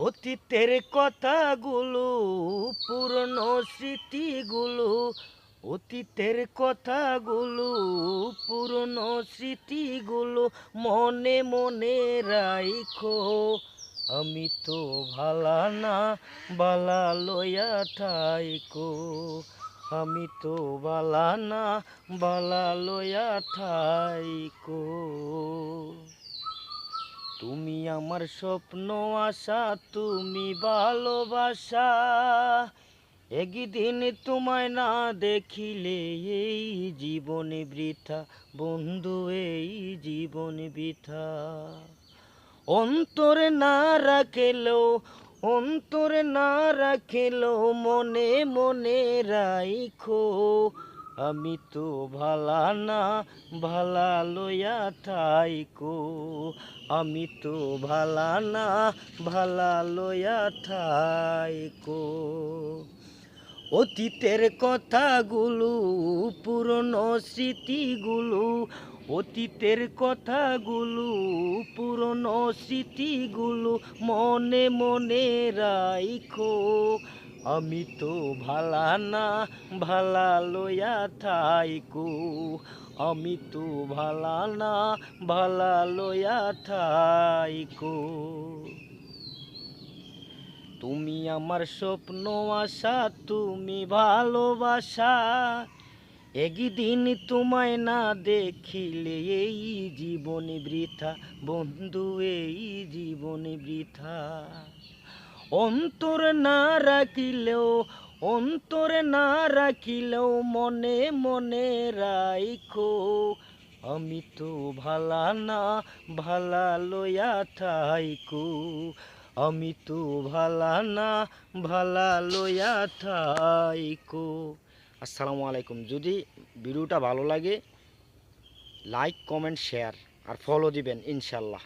অতীতের কথাগুলো, পুরনো স্মৃতিগুলো, অতীতের কথাগুলো, পুরনো স্মৃতিগুলো মনে মনে রাইখো। আমি তো ভালা না, বালা লইয়া থাইকো। আমি তো বালা না, বালা লইয়া থাইকো। তুমি আমার স্বপ্ন আশা, তুমি ভালোবাসা। একদিন তোমায় না দেখিলে এই জীবনে বৃথা, বন্ধু এই জীবনে বৃথা। অন্তরে না রাখলেও, অন্তরে না রাখলেও মনে মনে রাইখো। আমি তো ভালা না, ভালা লইয়া থাইকো। আমি তো ভালা না, ভালা লইয়া থাইকো। অতীতের কথাগুলো, পুরনো স্মৃতিগুলো, অতীতের কথাগুলো, পুরনো স্মৃতিগুলো মনে মনে রাইখো। আমি তো ভালা না, ভালা লইয়া থাইকো। আমি তো ভালা না, ভালা লইয়া থাইকো। তুমি আমার স্বপ্ন আশা, তুমি ভালোবাসা। একদিন তোমায় না দেখিলে এই জীবনে বৃথা, বন্ধু এই জীবনে বৃথা। অন্তরে না রাখিলেও, অন্তরে না রাখিলেও মনে মনে রাইখো। আমি তো ভালা না, ভালা লইয়া থাইকো। আমি তো ভালা না, ভালা লইয়া থাইকো। আসসালামু আলাইকুম। যদি ভিডিওটা ভালো লাগে, লাইক কমেন্ট শেয়ার আর ফলো দিবেন ইনশাল্লাহ।